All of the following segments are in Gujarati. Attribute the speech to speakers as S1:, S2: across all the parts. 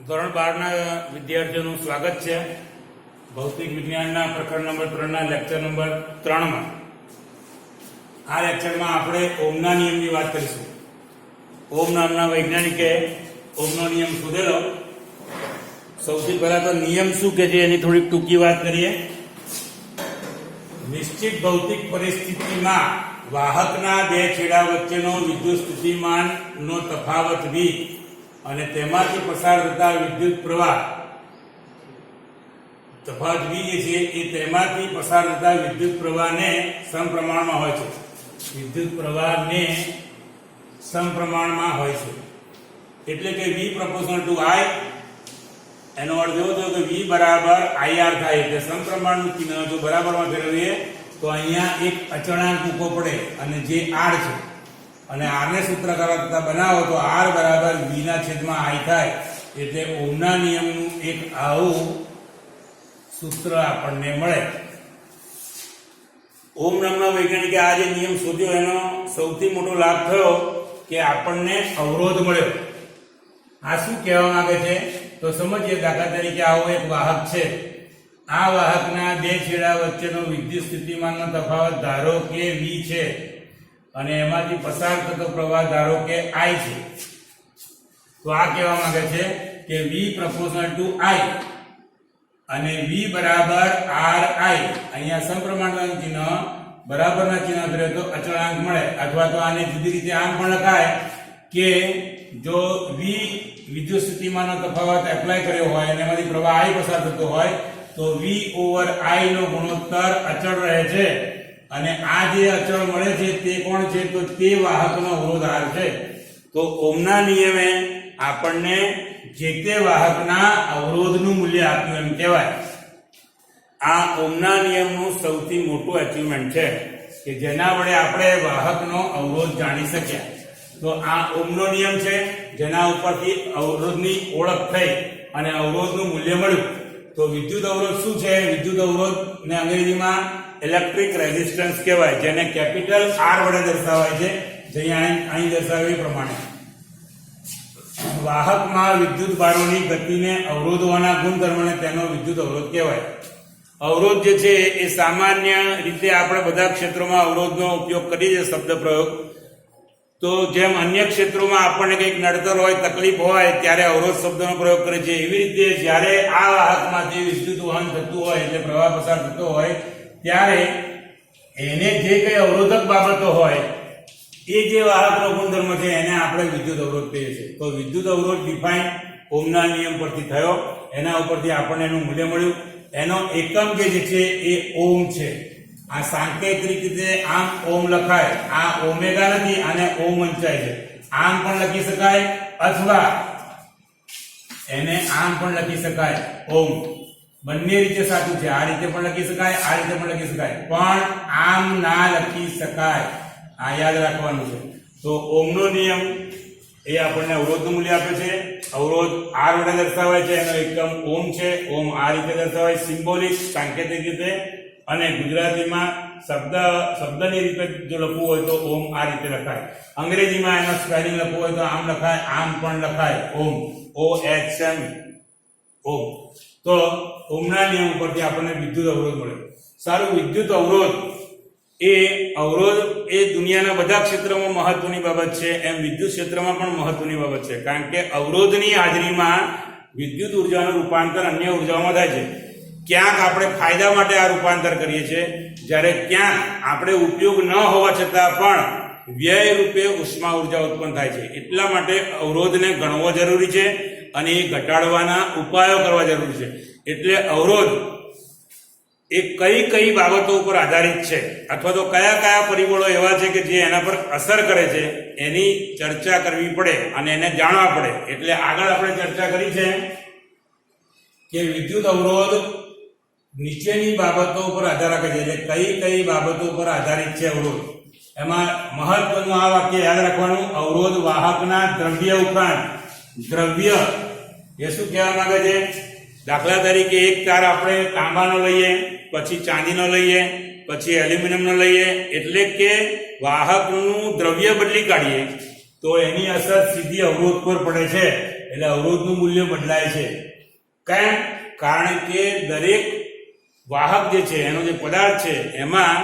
S1: ધોરણ 12ના વિદ્યાર્થીઓનું સ્વાગત છે. ભૌતિક વિજ્ઞાનના પ્રકરણ નંબર 3ના લેક્ચર નંબર 3માં આ લેક્ચરમાં આપણે ઓમના નિયમની વાત કરીશું. ઓમ નામના વૈજ્ઞાનિકે ઓમનો નિયમ શોધેલો. સૌથી પહેલા તો નિયમ શું કે છે એની થોડીક ટૂંકી વાત કરીએ. નિશ્ચિત ભૌતિક પરિસ્થિતિમાં વાહકના બે છેડા વચ્ચેનો વિદ્યુત સ્થિતિમાનનો તફાવત v અને તેમાંથી પસાર થતા વિદ્યુત પ્રવાહ તફાવત v જે છે એ તેમાંથી પસાર થતા વિદ્યુત પ્રવાહને સમપ્રમાણમાં હોય છે. વિદ્યુત પ્રવાહને સમપ્રમાણમાં હોય છે એટલે કે v proportional to I. એનો અર્થ એવો થયો કે v બરાબર IR થાય એટલે સમપ્રમાણનું ચિહ્ન જો બરાબરમાં ફેરવીએ તો અહીંયા એક અચળાંક મૂકવો પડે અને જે r છે અને r ને સૂત્રકારકતા બનાવો તો r બરાબર v ના છેદમાં I થાય એટલે ઓમના નિયમનું એક આવું સૂત્ર આપણને મળે. ઓમ નામના વૈજ્ઞાનિકે આ જે નિયમ શોધ્યો એનો સૌથી મોટો લાભ થયો કે આપણને અવરોધ મળ્યો. આ શું કહેવા માંગે છે તો સમજીએ. દાખલા તરીકે આવો એક વાહક છે. આ વાહકના બે છેડા વચ્ચેનો વિદ્યુત સ્થિતિમાનનો તફાવત ધારો કે v છે અને એમાંથી પસાર થતો પ્રવાહ ધારો કે I છે. તો આ કહેવા માંગે છે કે v proportional to I અને v બરાબર RI. અહીંયા સમપ્રમાણનું ચિહ્ન બરાબરના ચિહ્ન કરે તો અચળાંક મળે. અથવા તો આને જુદી રીતે આમ પણ લખાય કે જો v વિદ્યુત સ્થિતિમાનનો તફાવત એપ્લાય કર્યો હોય અને એમાંથી પ્રવાહ I પસાર થતો હોય તો v over I નો ગુણોત્તર અચળ રહે છે અને આ જે અચળ મળે છે તે કોણ છે તો તે વાહકનો અવરોધ R છે. તો ઓમના નિયમે આપણને જે તે વાહકના અવરોધનું મૂલ્ય આપ્યું એમ કહેવાય. આ ઓમના નિયમનું સૌથી મોટું અચીવમેન્ટ છે કે જેના વડે આપણે વાહકનો અવરોધ જાણી શક્યા. તો આ ઓમનો નિયમ છે જેના ઉપરથી અવરોધની ઓળખ થઈ અને અવરોધનું મૂલ્ય મળ્યું. તો વિદ્યુત અવરોધ શું છે? વિદ્યુત અવરોધ ને અંગ્રેજીમાં ઇલેક્ટ્રિક રેઝિસ્ટન્સ કહેવાય, જેને કેપિટલ R વડે દર્શાવાય છે, જે અહીં દર્શાવ્યું એ પ્રમાણે. વાહકમાં વિદ્યુત બારોની ગતિને અવરોધવાના ગુણધર્મને તેનો વિદ્યુત અવરોધ કહેવાય. અવરોધ જે છે એ સામાન્ય રીતે આપણે બધા ક્ષેત્રોમાં અવરોધનો ઉપયોગ કરીએ છીએ શબ્દ પ્રયોગ. તો જેમ અન્ય ક્ષેત્રોમાં આપણને કંઈક નડતર હોય, તકલીફ હોય ત્યારે અવરોધ શબ્દનો પ્રયોગ કરે છે, એવી રીતે જ્યારે આ વાહકમાંથી વિદ્યુત વહન થતું હોય એટલે પ્રવાહ પસાર થતો હોય ત્યારે એને જે કંઈ અવરોધક બાબતો હોય એ જે વાહકનો ગુણધર્મ છે એને આપણે વિદ્યુત અવરોધ કહીએ છીએ. તો વિદ્યુત અવરોધ ડિફાઇન ઓમના નિયમ પરથી થયો. એના ઉપરથી આપણને એનું મૂલ્ય મળ્યું. એનો એકમ જે છે એ ઓમ છે. આ સાંકેતિક રીતે આમ ઓમ લખાય. આ ઓમેગા નથી, આને ઓમ વંચાય છે. આમ પણ લખી શકાય અથવા એને આમ પણ લખી શકાય ઓમ. બંને રીતે સાચું છે. આ રીતે પણ લખી શકાય, આ રીતે પણ લખી શકાય, પણ આમ ના લખી શકાય. આ યાદ રાખવાનું છે. તો ઓમનો નિયમ એ આપણને અવરોધનું મૂલ્ય આપે છે. અવરોધ R વડે દર્શાવાય છે, એનો એકમ ઓમ છે. ઓમ આ રીતે દર્શાવાય સિમ્બોલિક, સાંકેતિક રીતે. અને ગુજરાતીમાં શબ્દની રીતે જો લખવું હોય તો ઓમ આ રીતે લખાય. અંગ્રેજીમાં એનો સ્પેલિંગ લખવું હોય તો આમ લખાય, આમ પણ લખાય ઓમ, OHM ઓમ. તો ઓમના નિયમ ઉપરથી આપણને વિદ્યુત અવરોધ મળ્યો. સારું, વિદ્યુત અવરોધ એ દુનિયાના બધા ક્ષેત્રોમાં મહત્વની બાબત છે, એમ વિદ્યુત ક્ષેત્રમાં પણ મહત્વની બાબત છે. કારણ કે અવરોધની હાજરીમાં વિદ્યુત ઉર્જાનું રૂપાંતર અન્ય ઉર્જાઓમાં થાય છે. ક્યાંક આપણે ફાયદા માટે આ રૂપાંતર કરીએ છીએ, જ્યારે ક્યાંક આપણે ઉપયોગ ન હોવા છતાં પણ વ્યય રૂપે ઉષ્મા ઉર્જા ઉત્પન્ન થાય છે. એટલા માટે અવરોધને ગણવો જરૂરી છે અને એ ઘટાડવાના ઉપાયો કરવા જરૂરી છે. એટલે અવરોધ એ કઈ કઈ બાબતો ઉપર આધારિત છે અથવા તો કયા કયા પરિબળો એવા છે કે જે એના પર અસર કરે છે એની ચર્ચા કરવી પડે અને એને જાણવા પડે. એટલે આગળ આપણે ચર્ચા કરી છે કે વિદ્યુત અવરોધ નીચેની બાબતો ઉપર આધાર રાખે છે. એટલે કઈ કઈ બાબતો પર આધારિત છે અવરોધ? એમાં મહત્વનું આ વાક્ય યાદ રાખવાનું, અવરોધ વાહકના દ્રવ્ય ઉપરાંત દ્રવ્ય એ શું કહેવા માંગે છે? દાખલા તરીકે એક તાર આપણે તાંબાનો લઈએ, પછી ચાંદીનો લઈએ, પછી એલ્યુમિનિયમનો લઈએ, એટલે કે વાહકનું દ્રવ્ય બદલી કાઢીએ તો એની અસર સીધી અવરોધ પર પડે છે. એટલે અવરોધનું મૂલ્ય બદલાય છે. કેમ? કારણ કે દરેક વાહક જે છે એનો જે પદાર્થ છે એમાં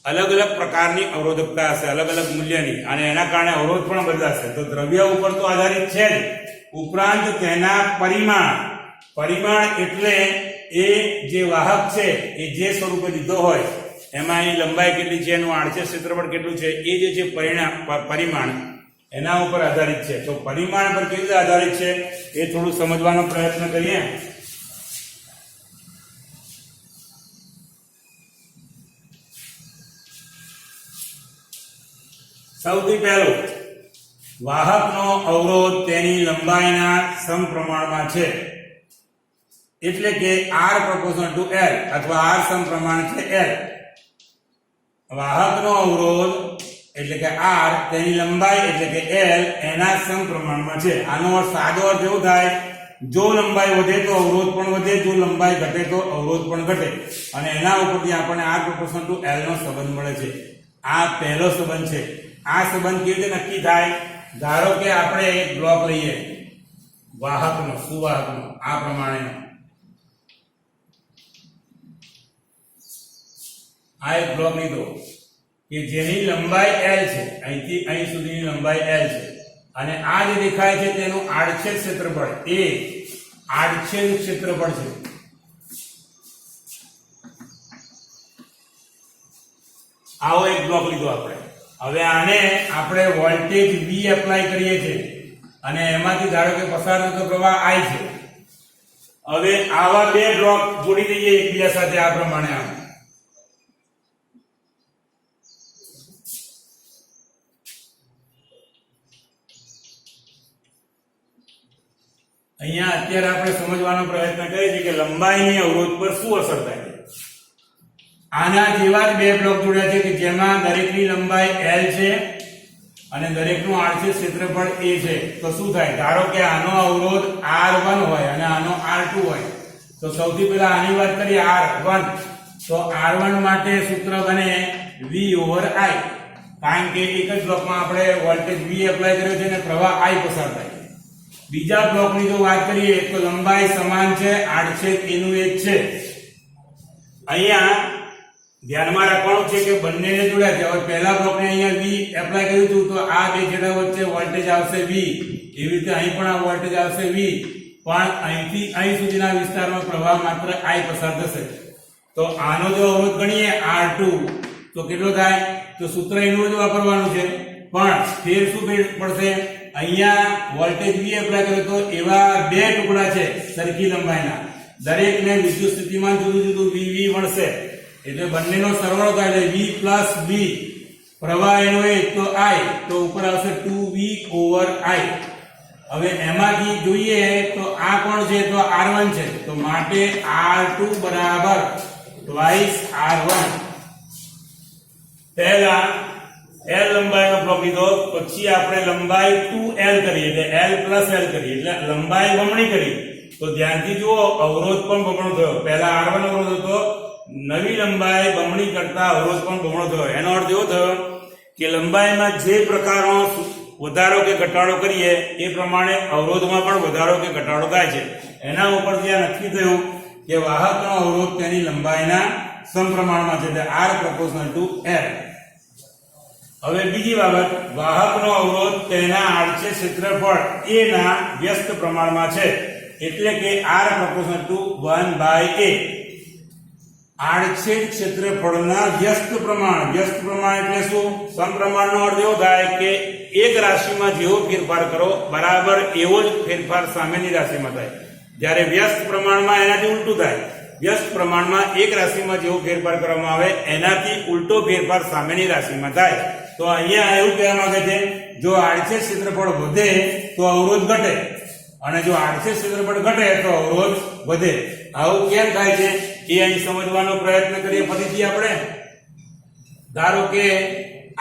S1: અલગ અલગ પ્રકારની અવરોધકતા હશે, અલગ અલગ મૂલ્યની, અને એના કારણે અવરોધ પણ બદલાશે. તો દ્રવ્ય ઉપર તો આધારિત છે જ, ઉપરાંત તેના પરિમાણ એટલે એ જે વાહક છે એ જે સ્વરૂપે લીધો હોય એમાં એની લંબાઈ કેટલી છે, એનું આડછેદ ક્ષેત્રફળ કેટલું છે, એ જે છે પરિમાણ એના ઉપર આધારિત છે. તો પરિમાણ પર કેવી રીતે આધારિત છે એ થોડું સમજવાનો પ્રયત્ન કરીએ. સૌથી પહેલું, વાહકનો અવરોધ તેની લંબાઈના સમપ્રમાણમાં છે, એટલે કે r proportional to l અથવા r સમપ્રમાણ છે l. વાહકનો અવરોધ એટલે કે r તેની લંબાઈ એટલે કે l એના સમપ્રમાણમાં છે. આનો અર્થ, સાદો અર્થ એવો થાય, જો લંબાઈ વધે તો અવરોધ પણ વધે, જો લંબાઈ ઘટે તો અવરોધ પણ ઘટે, અને એના ઉપરથી આપણને r proportional to l નો સંબંધ મળે છે. આ પહેલો સંબંધ છે. આ સંબંધ કેવી રીતે નક્કી થાય? ધારો કે આપણે એક બ્લોક લઈએ વાહકનો, સુવાહકનો, આ પ્રમાણેનો. આ એક બ્લોક લીધો કે જેની લંબાઈ l છે, અહીંથી અહીં સુધીની લંબાઈ l છે, અને આ જે દેખાય છે તેનું આડછેદ ક્ષેત્રફળ એ આડછેદ ક્ષેત્રફળ છે. આવો એક બ્લોક લીધો આપણે. હવે આને આપણે વોલ્ટેજ V એપ્લાય કરીએ છીએ અને એમાંથી ધારો કે પસાર થતો પ્રવાહ I છે. હવે આવા બે બ્લોક જોડી દઈએ એકબીજા સાથે આ પ્રમાણે. આમ અહીંયા અત્યારે આપણે સમજવાનો પ્રયત્ન કરીએ છીએ કે લંબાઈની અવરોધ પર શું અસર થાય છે. આના જેવા જ બે બ્લોક જોડ્યા છે કે જેમાં દરેકની લંબાઈ l છે અને દરેકનું આડછેદ ક્ષેત્રફળ a છે. તો શું થાય? ધારો કે આનો અવરોધ r1 હોય અને આનો r2 હોય. તો સૌથી પહેલા આની વાત કરીએ r1. તો r1 માટે સૂત્ર બને v/i, કારણ કે એક જ બ્લોકમાં આપણે વોલ્ટેજ v એપ્લાય કર્યો છે અને પ્રવાહ i પસાર થાય. બીજા બ્લોકની જો વાત કરીએ તો લંબાઈ સમાન છે, આડછેદ એનું એક છે. અહીંયા ધ્યાનમાં રાખવાનું છે કે બંનેને જોડ્યા છે. હવે પહેલા બ્લોકને અહીંયા v એપ્લાય કર્યું હતું તો આ બે છેડા વચ્ચે વોલ્ટેજ આવશે v, એવી રીતે અહીં પણ આ વોલ્ટેજ આવશે v, પણ અહીંથી અહીં સુધીના વિસ્તારમાં પ્રવાહ માત્ર i પસાર થશે. તો આનો જો અવરોધ ગણીએ r2 તો કેટલો થાય? તો સૂત્ર એનું જ વાપરવાનું છે, પણ ફેર શું પડશે? અહીંયા વોલ્ટેજ v એપ્લાય કર્યો તો એવા બે ટુકડા છે સરખી લંબાઈના, દરેકને વિદ્યુત સ્થિતિમાન જુદું જુદું v મળશે, એટલે બંનેનો સરવાળો થાય એટલે v plus v, પ્રવાહ એનો એક તો i, તો ઉપર આવશે 2v/i. હવે એમાંથી જોઈએ તો આ કોણ છે? તો r1 છે. તો માટે r2 બરાબર twice r1. પહેલા l લંબાઈનો બ્લોક લીધો, પછી આપણે લંબાઈ 2l કરી એટલે l plus l કરી એટલે લંબાઈ બમણી કરી. તો ધ્યાનથી જુઓ, અવરોધ પણ બમણો થયો. પહેલા r1 અવરોધ હતો, નવી લંબાઈ બમણી કરતા અવરોધ પણ બમણો થયો. એનો અર્થ એવો થયો કે લંબાઈમાં જે પ્રકારનો વધારો કે ઘટાડો કરીએ એ પ્રમાણે અવરોધમાં પણ વધારો કે ઘટાડો થાય છે. એના ઉપર ત્યાં નક્કી થયું કે વાહકનો અવરોધ તેની લંબાઈના સમપ્રમાણમાં છે, એટલે r proportional to l. હવે બીજી બાબત, વાહકનો અવરોધ તેના આડછેદ ક્ષેત્રફળ a ના વ્યસ્ત પ્રમાણમાં છે, એટલે કે r proportional to 1/a. આડછેદ ક્ષેત્રફળના વ્યસ્ત પ્રમાણ એટલે શું? સમપ્રમાણનો અર્થ એવો થાય કે એક રાશિમાં જેવો ફેરફાર કરો બરાબર એવો જ ફેરફાર સામેની રાશિમાં થાય. જ્યારે વ્યસ્ત પ્રમાણમાં એનાથી ઉલટું થાય. વ્યસ્ત પ્રમાણમાં એક રાશિમાં જેવો ફેરફાર કરવામાં આવે એનાથી ઉલટો ફેરફાર સામેની રાશિમાં થાય. તો અહીંયા એવું કહેવા માંગે છે, જો આડછેદ ક્ષેત્રફળ વધે તો અવરોધ ઘટે, અને જો આડછેદ ક્ષેત્રફળ ઘટે તો અવરોધ વધે. આવું કેમ થાય છે એ અહીં સમજવાનો પ્રયત્ન કરીએ ફરીથી આપણે. ધારો કે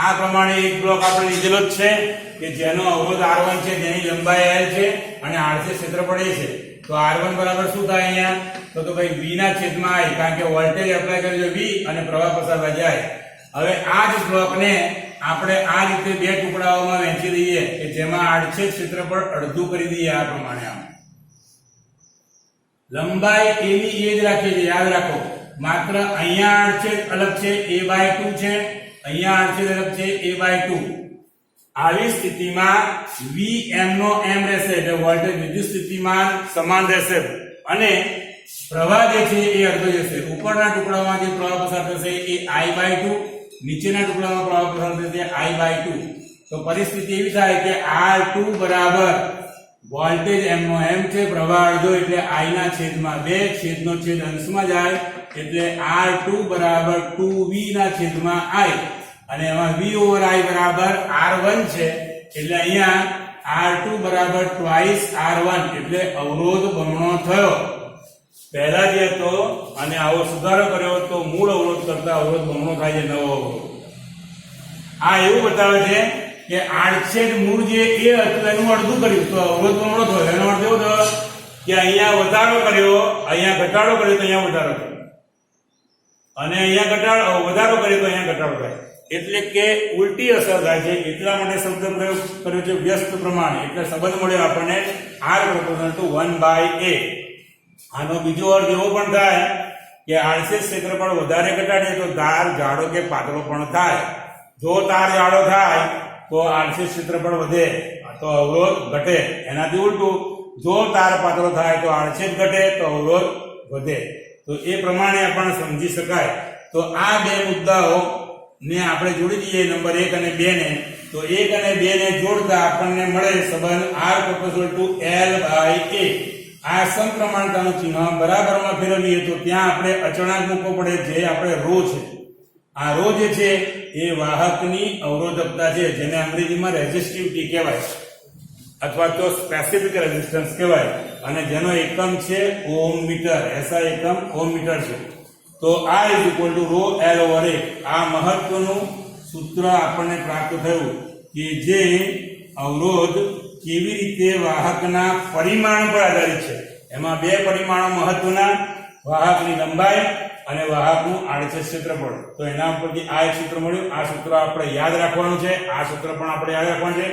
S1: આ પ્રમાણે એક બ્લોક આપણે લીધેલો જ છે કે જેનો અવરોધ r1 છે, જેની લંબાઈ l છે અને આડછેદ ક્ષેત્રફળ a છે. તો r1 બરાબર શું થાય અહીંયા? તો ભાઈ v ના છેદમાં i, કારણ કે વોલ્ટેજ એપ્લાય કર્યો છે v અને પ્રવાહ પસાર થાય જાય. હવે આ જ બ્લોકને આપણે આ રીતે બે ટુકડાઓમાં વહેંચી દઈએ કે જેમાં આડછેદ ક્ષેત્રફળ અડધું કરી દઈએ આ પ્રમાણે. આમ લંબાઈ એની એ જ રાખીએ છીએ, યાદ રાખો. માત્ર અહીંયા આડછેદ અલગ છે, a/2 છે, અહીંયા આડછેદ અલગ છે, a/2. આવી સ્થિતિમાં Vm નો m રહેશે, એટલે વોલ્ટેજ વિદ્યુત સ્થિતિમાન સમાન રહેશે અને પ્રવાહ જે છે એ અડધો જશે. ઉપરના ટુકડામાં જે પ્રવાહ પસાર થશે એ I/2, નીચેના ટુકડામાં પ્રવાહ પસાર થશે I/2. તો પરિસ્થિતિ એવી થાય કે R2 બરાબર વોલ્ટેજ m નો m છે, પ્રવાહ અડધો એટલે I ના છેદમાં 2, છેદનો છેદ અંશમાં જાય એટલે R2 બરાબર 2V ના છેદમાં I, અને એમાં V over I બરાબર R1 છે એટલે અહીંયા R2 બરાબર twice R1 એટલે અવરોધ બમણો થયો. પહેલા જે હતો અને આવો સુધારો કર્યો તો મૂળ અવરોધ કરતા અવરોધ બમણો થાય છે, નવો અવરોધ. આ એવું બતાવે છે કે આડછેદ મૂળ જે એ હતું એનું અડધું કર્યું તો અવરોધ બમણો થયો. એનો અર્થ એવો થયો કે અહીંયા વધારો કર્યો, અહીંયા ઘટાડો કર્યો તો અહીંયા વધારો થયો, અને અહીંયા વધારો કર્યો તો અહીંયા ઘટાડો થાય. એટલે કે ઉલટી અસર થાય છે. એટલા માટે શબ્દ પ્રયોગ કર્યો છે વ્યસ્ત પ્રમાણે. એટલે સંબંધ મળ્યો આપણને R proportional to 1/a. આનો બીજો અર્થ એવો પણ થાય કે આડછેદ ક્ષેત્રફળ વધારે ઘટાડીએ તો તાર જાડો કે પાતળો પણ થાય. જો તાર જાડો થાય તો આડછેદ ક્ષેત્રફળ વધે તો અવરોધ ઘટે. એનાથી ઉલટું, જો તાર પાતળો થાય તો આડછેદ ઘટે તો અવરોધ વધે. તો એ પ્રમાણે આપણે સમજી શકાય. તો આ બે મુદ્દાઓ ને આપણે જોડી દઈએ નંબર 1 અને 2 ને. તો 1 અને 2 ને જોડતા આપણને મળે સંબંધ R proportional to L/a. આ સમપ્રમાણતાનું ચિહ્ન બરાબરમાં ફેરવીએ તો ત્યાં આપણે અચળાંક મૂકવો પડે, જે આપણે ρ છે. આ ρ જે છે એ વાહકની અવરોધકતા છે, જેને અંગ્રેજીમાં રેઝિસ્ટિવિટી કહેવાય અથવા તો સ્પેસિફિક રેઝિસ્ટન્સ કહેવાય, અને જેનો એકમ છે ઓહમ મીટર. એસઆઈ એકમ ઓહમ મીટર છે. તો R = ρL/a. આ મહત્વનું સૂત્ર આપણને પ્રાપ્ત થયું કે જે અવરોધ કેવી રીતે વાહકના પરિમાણ પર આધારિત છે. એમાં બે પરિમાણો મહત્વના, વાહકની લંબાઈ અને વાહકનું આડછેદ ક્ષેત્રફળ. તો એના ઉપરથી આ એક સૂત્ર મળ્યું. આ સૂત્ર આપણે યાદ રાખવાનું છે. આ સૂત્ર પણ આપણે યાદ રાખવાનું છે.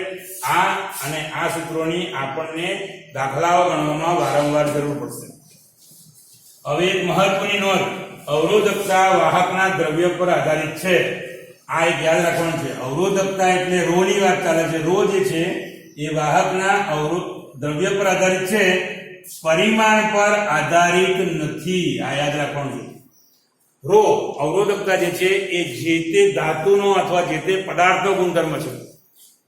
S1: આ અને આ સૂત્રોની આપણને દાખલાઓ ગણવામાં વારંવાર જરૂર પડશે. હવે એક મહત્વની નોંધ, અવરોધકતા વાહકના દ્રવ્ય પર આધારિત છે. આ એક યાદ રાખવાનું છે. અવરોધકતા એટલે ρ ની વાત ચાલે છે. ρ જે છે એ વાહકના અવરોધ દ્રવ્ય પર આધારિત છે, પરિમાણ પર આધારિત નથી. આ યાદ રાખવાનું છે. ρ અવરોધકતા જે છે એ જે તે ધાતુનો અથવા જે તે પદાર્થનો ગુણધર્મ છે.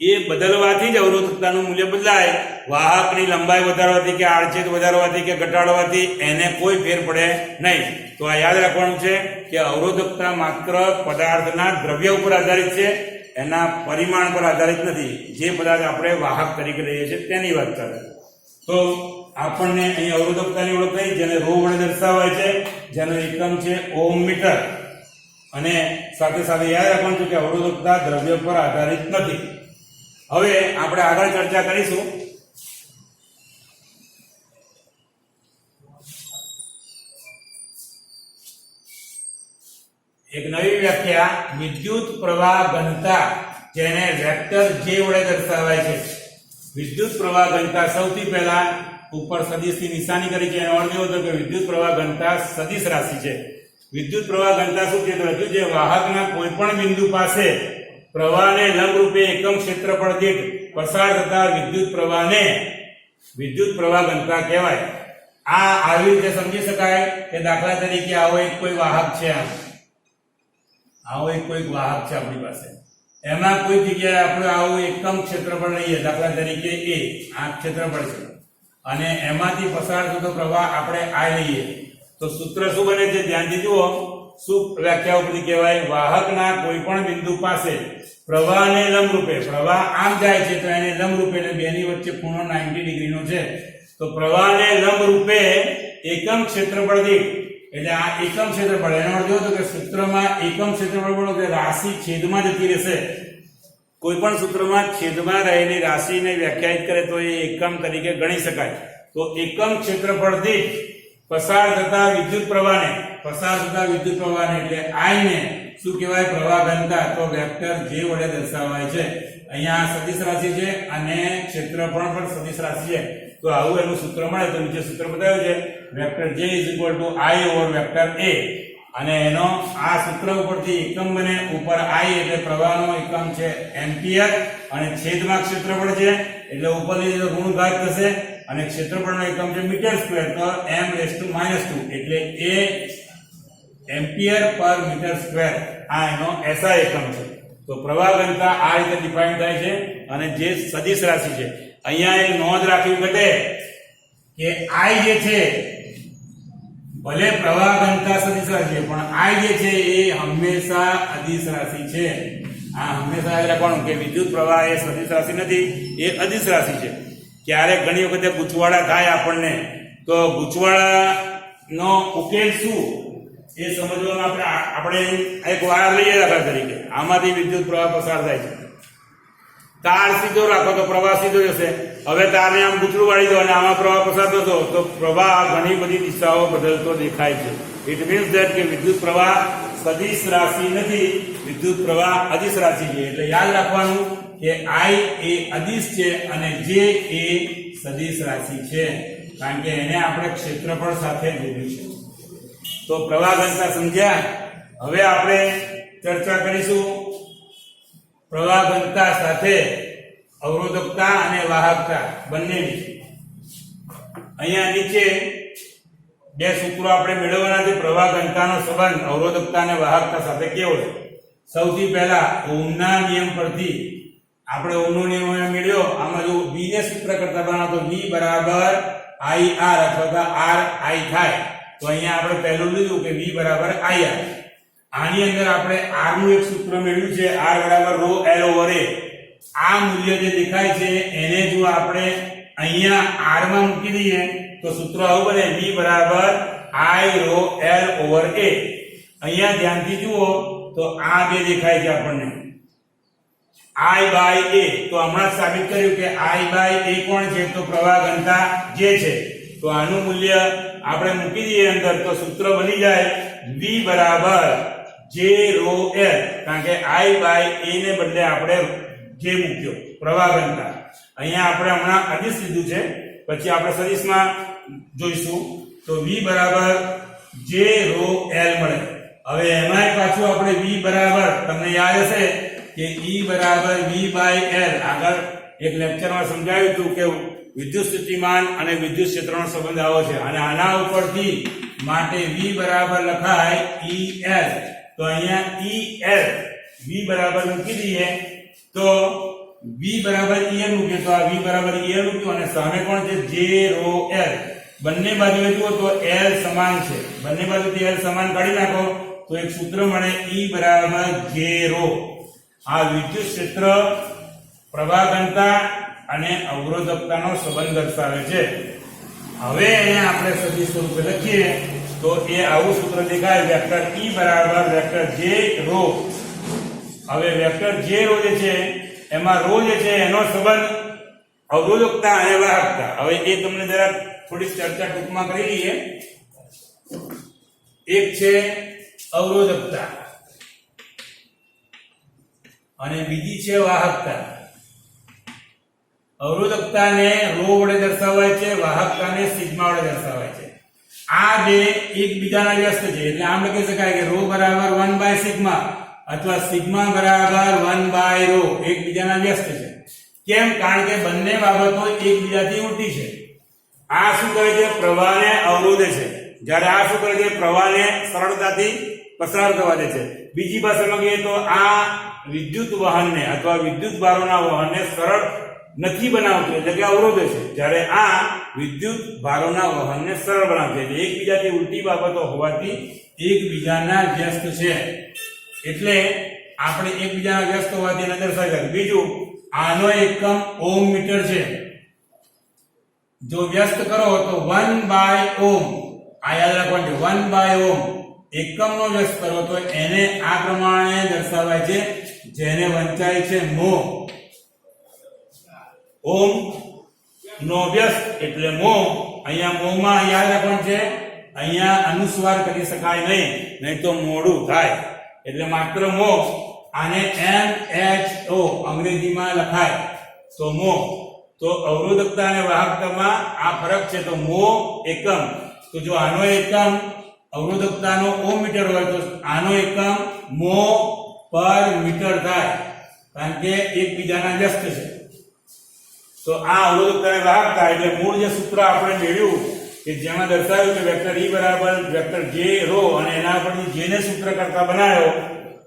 S1: એ બદલવાથી જ અવરોધકતાનું મૂલ્ય બદલાય. વાહકની લંબાઈ વધારવાથી કે આડછેદ વધારવાથી કે ઘટાડવાથી એને કોઈ ફેર પડે નહીં. તો આ યાદ રાખવાનું છે કે અવરોધકતા માત્ર પદાર્થના દ્રવ્ય ઉપર આધારિત છે, એના પરિમાણ પર આધારિત નથી. જે પદાર્થ આપણે વાહક તરીકે લઈએ છીએ તેની વાત ચાલે. તો આપણને અહીં અવરોધકતાની ઓળખ થઈ, જેને ρ વડે દર્શાવાય છે, જેનો એકમ છે ઓહમ મીટર. અને સાથે સાથે યાદ રાખવાનું છે કે અવરોધકતા દ્રવ્ય પર આધારિત નથી. હવે આપણે આગળ ચર્ચા કરીશું. એક નવી વ્યાખ્યા, વિદ્યુત પ્રવાહ ઘનતા, જેને વેક્ટર J વડે દર્શાવાય છે. વિદ્યુત પ્રવાહ ઘનતા સૌથી પહેલા ઉપર સદિશની નિશાની કરી છે. એનો અર્થ એવો હતો કે વિદ્યુત પ્રવાહ ઘનતા સદિશ રાશિ છે. વિદ્યુત પ્રવાહ ઘનતા શું છે? જે વાહકના કોઈ પણ બિંદુ પાસે પ્રવાહને લંબરૂપે એકમ ક્ષેત્રફળ દીઠ પસાર થતા વિદ્યુત પ્રવાહને વિદ્યુત પ્રવાહ ઘનતા કહેવાય. આ આવી રીતે સમજી શકાય કે દાખલા તરીકે આવો એક કોઈ વાહક છે, આવો એક કોઈ વાહક છે આપણી પાસે. એમાં કોઈ જગ્યાએ આપણે આવું એકમ ક્ષેત્રફળ લઈએ, દાખલા તરીકે a આ ક્ષેત્રફળ છે, અને એમાંથી પસાર થતો પ્રવાહ આપણે I લઈએ. તો સૂત્ર શું બને છે? ધ્યાનથી જુઓ. શું વ્યાખ્યા ઉપરથી કહેવાય? વાહકના કોઈ પણ બિંદુ પાસે પ્રવાહને લંબરૂપે, પ્રવાહ આમ જાય છે તો એને લંબરૂપે, એટલે બેની વચ્ચે ખૂણો 90 ડિગ્રીનો છે. તો પ્રવાહને લંબરૂપે એકમ ક્ષેત્રફળ દીઠ, એટલે આ એકમ ક્ષેત્રફળ, એનો અર્થ એવો કે સૂત્રમાં એકમ ક્ષેત્રફળ બોલો કે રાશિ છેદમાં જતી રહેશે. કોઈ પણ સૂત્રમાં છેદમાં રહેલી રાશિને વ્યાખ્યાયિત કરે તો એ એકમ તરીકે ગણી શકાય. તો એકમ ક્ષેત્રફળ દીઠ પસાર થતા વિદ્યુત પ્રવાહને એટલે I ને શું કહેવાય? પ્રવાહ ઘનતા. તો વેક્ટર જે વડે દર્શાવાય છે. અહીંયા સદિશ રાશિ છે અને ક્ષેત્રફળ પણ સદિશ રાશિ છે. તો આવું એનું સૂત્ર મળે તો નીચે સૂત્ર બતાવ્યું છે vector j i over vector a, અને એનો આ સૂત્ર ઉપરથી એકમ બને. ઉપર i એટલે પ્રવાહનો એકમ છે એમ્પિયર અને છેદમાં ક્ષેત્રફળ છે એટલે ઉપરની ઋણઘાત થશે અને ક્ષેત્રફળનો એકમ છે મીટર સ્ક્વેર. તો m⁻², એટલે a એમ્પિયર પર મીટર સ્ક્વેર આ એનો SI એકમ છે. તો પ્રવાહ ઘનતા આ રીતે ડિફાઇન થાય છે અને જે સદિશ રાશિ છે. અહીંયા એક નોંધ રાખવી ઘટે કે I જે છે ભલે પ્રવાહ ઘનતા સદિશ રાશિ છે પણ I જે છે એ હંમેશા અદિશ રાશિ છે. આ હંમેશા યાદ રાખવાનું કે વિદ્યુત પ્રવાહ એ સદિશ રાશિ નથી, એ અદિશ રાશિ છે. ક્યારેક ઘણી વખતે ગૂંચવાડા થાય આપણને, તો ગૂંચવાડાનો ઉકેલ શું એ સમજવામાં આપણે એક વાયર લઈએ દાખલા તરીકે, આમાંથી વિદ્યુત પ્રવાહ પસાર થાય છે. તાર સીધો રાખો તો પ્રવાહ સીધો જશે. હવે તારને આમ ગૂંચળું વાળી દો અને આમાં પ્રવાહ પસાર થતો તો પ્રવાહ ઘણી બધી દિશાઓ બદલતો દેખાય છે. ઇટ મીન્સ ધેટ કે વિદ્યુત પ્રવાહ સદિશ રાશિ નથી, વિદ્યુત પ્રવાહ અદિશ રાશિ છે. એટલે યાદ રાખવાનું કે I એ અદિશ છે અને J એ સદિશ રાશિ છે, કારણ કે એને આપણે ક્ષેત્રફળ સાથે જોડ્યું છે. તો પ્રવાહ ઘનતા સમજ્યા. હવે આપણે ચર્ચા કરીશું પ્રવાહ ઘનતા સાથે અવરોધકતા અને વાહકતા બંનેની. અહીંયા નીચે બે સૂત્રો આપણે મેળવવાના છે. પ્રવાહ ઘનતાનો સંબંધ અવરોધકતા અને વાહકતા સાથે કેવો છે? સૌથી પહેલા ઓહમના નિયમ પરથી આપણે ઓહમનો નિયમ મેળવ્યો. આમાં જો V ને સૂત્ર કરતા બનાવો તો V બરાબર IR અથવા RI થાય. તો અહીંયા આપણે પહેલું લીધું કે V બરાબર IR. આની અંદર આપણે R નું એક સૂત્ર મેળવ્યું છે, R બરાબર ρ L over A. આ મૂલ્ય જે દેખાય છે એને જો આપણે અહીંયા R માં મૂકી દઈએ તો સૂત્ર આવું બને V બરાબર I ρ L over A. અહીંયા ધ્યાનથી જુઓ તો આ બે દેખાય છે આપણને I by A. તો હમણાં સાબિત કર્યું કે I by A કોણ છે? તો પ્રવાહ ઘનતા J છે. તો આનું મૂલ્ય આપણે મૂકી દઈએ અંદર તો સૂત્ર બની જાય V બરાબર J ρ L, કારણ કે I by A ને બદલે આપણે J મૂક્યો પ્રવાહ ઘનતા. અહીંયા આપણે હમણાં અદિશ લીધું છે, પછી આપણે સદિશમાં જોઈશું તો V બરાબર J ρ L મળે. હવે એમાંય પાછું આપણે V બરાબર, તમને યાદ હશે કે E બરાબર V by L. આગળ એક લેક્ચરમાં સમજાવ્યું હતું કે વિદ્યુત સ્થિતિમાન અને વિદ્યુત ક્ષેત્રનો સંબંધ આવો છે અને આના ઉપરથી માટે V બરાબર લખાય EL. તો અહીંયા EL V બરાબર મૂકી દઈએ તો V બરાબર EL મૂકીએ તો આ V બરાબર EL મૂક્યું અને સામે કોણ છે? J ρ L. બંને બાજુએ જુઓ તો L સમાન છે, બંને બાજુથી L સમાન કાઢી નાખો તો એક સૂત્ર મળે E બરાબર J ρ. આ વિદ્યુત ક્ષેત્ર, પ્રવાહ ઘનતા અને અવરોધકતાનો સંબંધ દર્શાવે છે. હવે એને આપણે સદિશ સ્વરૂપે લખીએ તો એ આવું સૂત્ર દેખાય વેક્ટર E બરાબર વેક્ટર J ρ. હવે વેક્ટર J ρ જે છે એમાં ρ જે છે એનો સંબંધ અવરોધકતા અને વાહકતા. હવે એ તમને જરા થોડી ચર્ચા ટૂંકમાં કરી લઈએ. એક છે અવરોધકતા અને બીજી છે વાહકતા. અવરોધકતાને ρ વડે દર્શાવાય છે, વાહકતાને સિગ્મા વડે દર્શાવાય છે. આ બે એકબીજાના વ્યસ્ત છે એટલે આમ લખી શકાય કે ρ બરાબર 1 by સિગ્મા અથવા સિગ્મા બરાબર 1 by ρ એકબીજાના વ્યસ્ત છે. કેમ? કારણ કે બંને બાબતો એકબીજાથી ઉલટી છે. આ શું કરે છે? પ્રવાહને અવરોધે છે, જ્યારે આ શું કરે છે? પ્રવાહને સરળતાથી પસાર થવા દે છે. બીજી ભાષામાં કહીએ તો આ વિદ્યુત વહનને અથવા વિદ્યુત ભારોના વહનને સરળ નથી બનાવતું એટલે કે અવરોધે છે, જ્યારે આ વિદ્યુત ભારોના વહનને સરળ બનાવે છે. એટલે એકબીજાથી ઉલટી બાબતો હોવાથી એકબીજાના વ્યસ્ત છે. એટલે આપણે એકબીજાના વ્યસ્ત હોવાથી એને દર્શાવી શકીએ. બીજું, આનો એકમ ઓહમ મીટર છે. જો વ્યસ્ત કરો તો 1 by ઓહમ. આ યાદ રાખવાનું છે, 1 by ઓહમ. એકમનો વ્યસ્ત કરો તો એને આ પ્રમાણે દર્શાવાય છે, જેને વંચાય છે મો. ઓહમ નો વ્યસ્ત એટલે મો. અહીંયા મોમાં યાદ રાખવાનું છે, અહીંયા અનુસ્વાર કરી શકાય નહીં તો મોડું થાય. એટલે માત્ર મો. આને MHO અંગ્રેજીમાં લખાય તો મો. તો અવરોધકતા અને વાહકતામાં આ ફરક છે. તો મો એકમ. તો જો આનો એકમ અવરોધકતાનો ઓહમ મીટર હોય તો આનો એકમ મો પર મીટર થાય, કારણ કે એકબીજાના વ્યસ્ત છે. તો આ અવરોધકતા અને વાહકતા એટલે મૂળ જે સૂત્ર આપણે મેળવ્યું કે જેમાં દર્શાવ્યું કે વેક્ટર E બરાબર વેક્ટર J rho અને એના પરથી J ને સૂત્ર કરતા બનાવ્યો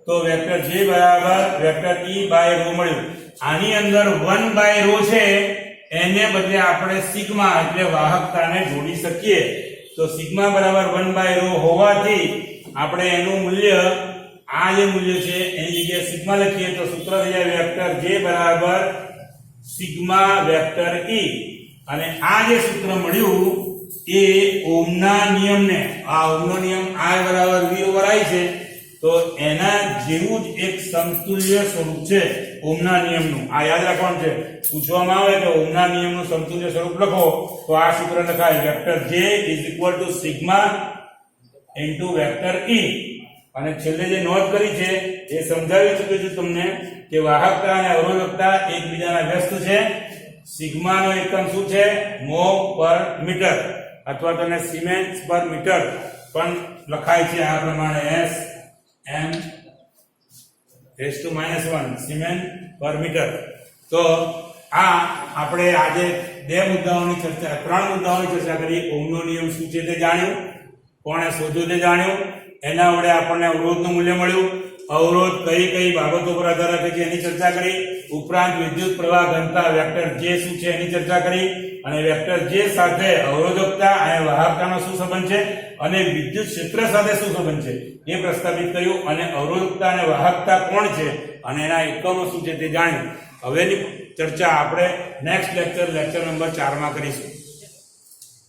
S1: તો વેક્ટર J બરાબર વેક્ટર E બાય rho મળ્યું. આની અંદર 1 બાય rho છે એને બદલે આપણે સિગ્મા એટલે વાહકતાને જોડી શકીએ. તો સિગ્મા બરાબર 1 બાય rho હોવાથી આપણે એનું મૂલ્ય આ જે મૂલ્ય છે એની જગ્યાએ સિગ્મા લખીએ તો સૂત્ર થઈ જાય વેક્ટર J બરાબર સિગ્મા વેક્ટર E. અને આ જે સૂત્ર મળ્યું એ ઓહમના નિયમને, આ ઓહમનો નિયમ I બરાબર V over I છે, તો એના જેવું જ એક સમતુલ્ય સ્વરૂપ છે ઓહમના નિયમનું. આ યાદ રાખવાનું છે. પૂછવામાં આવે કે ઓહમના નિયમનું સમતુલ્ય સ્વરૂપ લખો તો આ સૂત્ર લખાય vector J sigma into vector E. અને છેલ્લે જે નોંધ કરી છે એ સમજાવી ચૂક્યો છું તમને કે વાહકતા અને અવરોધકતા એકબીજાના વ્યસ્ત છે. સિગ્માનો એકમ શું છે? મો પર મીટર અથવા તો સિમેન્સ પર મીટર પણ લખાય છે આ પ્રમાણે SM(-1) સિમેન પર મીટર. તો આ આપણે આજે ત્રણ મુદ્દાઓની ચર્ચા કરી. ઓહમનો નિયમ શું છે તે જાણ્યું, કોણે શોધ્યો તે જાણ્યું, એના વડે આપણને અવરોધનું મૂલ્ય મળ્યું, અવરોધ કઈ કઈ બાબતો પર આધાર રાખે છે એની ચર્ચા કરી, ઉપરાંત વિદ્યુત પ્રવાહ ઘનતા વેક્ટર J શું છે એની ચર્ચા કરી, અને વેક્ટર J સાથે અવરોધકતા અને વાહકતાનો શું સંબંધ છે અને વિદ્યુત ક્ષેત્ર સાથે શું સંબંધ છે એ પ્રસ્થાપિત કર્યું, અને અવરોધકતા અને વાહકતા કોણ છે અને એના એકમો શું છે તે જાણ્યું. હવેની ચર્ચા આપણે નેક્સ્ટ લેક્ચર નંબર 4 માં કરીશું.